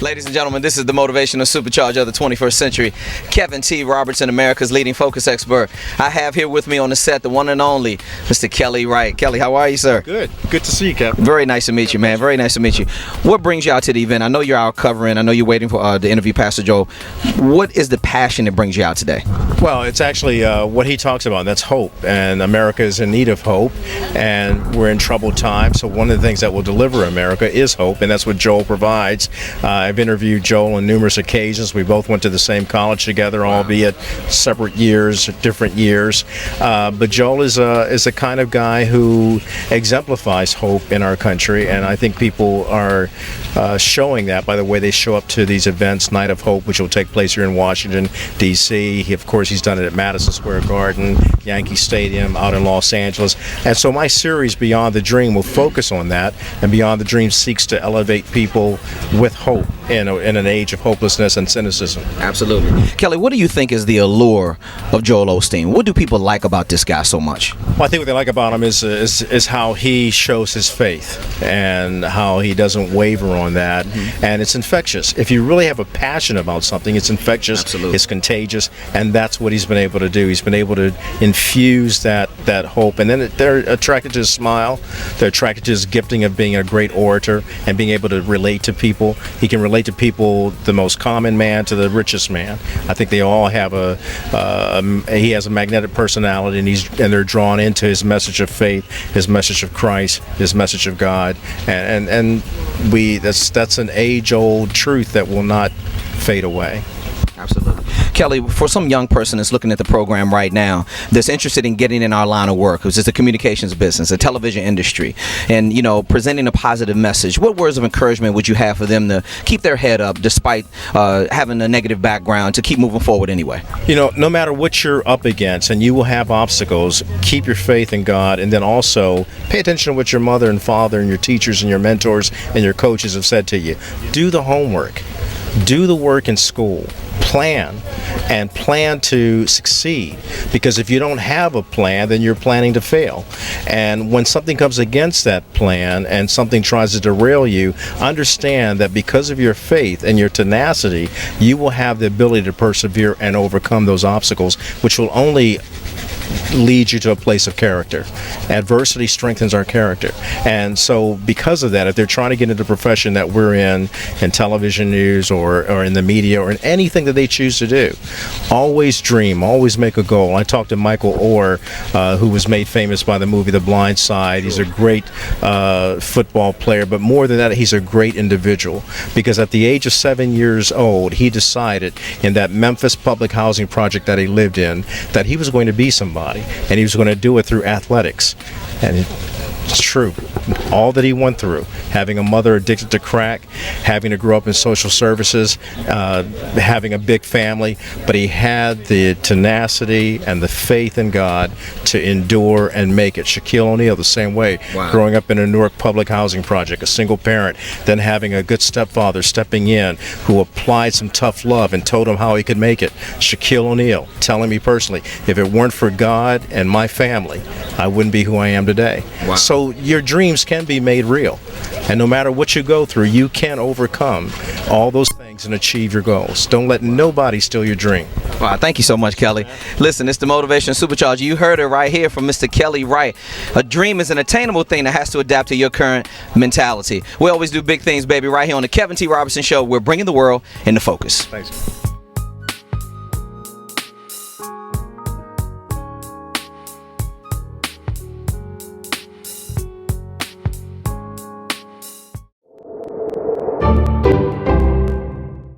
Ladies and gentlemen, this is the motivational supercharger of the 21st century. Kevin T. Robertson, America's leading focus expert. I have here with me on the set the one and only Mr. Kelly Wright. Kelly, how are you, sir? Good. Good to see you, Kevin. Very nice to meet you, man. Very nice to meet you. What brings you out to the event? I know you're out covering. I know you're waiting for the interview, Pastor Joel. What is the passion that brings you out today? Well, it's actually what he talks about. That's hope. And America is in need of hope. And we're in troubled times. So one of the things that will deliver America is hope. And that's what Joel provides. I've interviewed Joel on numerous occasions. We both went to the same college together, albeit separate years, different years. But Joel is a kind of guy who exemplifies hope in our country, and I think people are showing that by the way they show up to these events. Night of Hope, which will take place here in Washington, D.C. Of course, he's done it at Madison Square Garden, Yankee Stadium, out in Los Angeles. And so my series, Beyond the Dream, will focus on that, and Beyond the Dream seeks to elevate people with hope in an age of hopelessness and cynicism. Absolutely. Kelly, what do you think is the allure of Joel Osteen? What do people like about this guy so much? Well, I think what they like about him is how he shows his faith and how he doesn't waver on that. Mm-hmm. And it's infectious. If you really have a passion about something, it's infectious, Absolutely. It's contagious, and that's what he's been able to do. He's been able to infuse that hope, and then they're attracted to his smile. They're attracted to his gifting of being a great orator and being able to relate to people. He can relate to people, the most common man to the richest man. I think they all have he has a magnetic personality, and they're drawn into his message of faith, his message of Christ, his message of God, and that's an age-old truth that will not fade away. Absolutely. Kelly, for some young person that's looking at the program right now that's interested in getting in our line of work, which is the communications business, the television industry, and, presenting a positive message, what words of encouragement would you have for them to keep their head up despite having a negative background, to keep moving forward anyway? No matter what you're up against, and you will have obstacles, keep your faith in God, and then also pay attention to what your mother and father and your teachers and your mentors and your coaches have said to you. Do the homework. Do the work in school. Plan to succeed, because if you don't have a plan, then you're planning to fail. And when something comes against that plan and something tries to derail you, understand that because of your faith and your tenacity, you will have the ability to persevere and overcome those obstacles, which will only lead you to a place of character. Adversity strengthens our character. And so because of that, if they're trying to get into the profession that we're in television news or in the media or in anything that they choose to do, always dream, always make a goal. I talked to Michael Orr, who was made famous by the movie The Blind Side. He's a great football player, but more than that, he's a great individual, because at the age of 7 years old, he decided in that Memphis public housing project that he lived in that he was going to be somebody, and he was going to do it through athletics. And it's true. All that he went through, having a mother addicted to crack, having to grow up in social services, having a big family, but he had the tenacity and the faith in God to endure and make it. Shaquille O'Neal, the same way. Wow. Growing up in a Newark public housing project, a single parent, then having a good stepfather stepping in who applied some tough love and told him how he could make it. Shaquille O'Neal telling me personally, if it weren't for God and my family, I wouldn't be who I am today. Wow. So your dreams can be made real. And no matter what you go through, you can overcome all those things and achieve your goals. Don't let nobody steal your dream. Wow, thank you so much, Kelly. Listen, it's the Motivation Supercharger. You heard it right here from Mr. Kelly Wright. A dream is an attainable thing that has to adapt to your current mentality. We always do big things, baby, right here on the Kevin T. Robertson Show. We're bringing the world into focus. Thanks.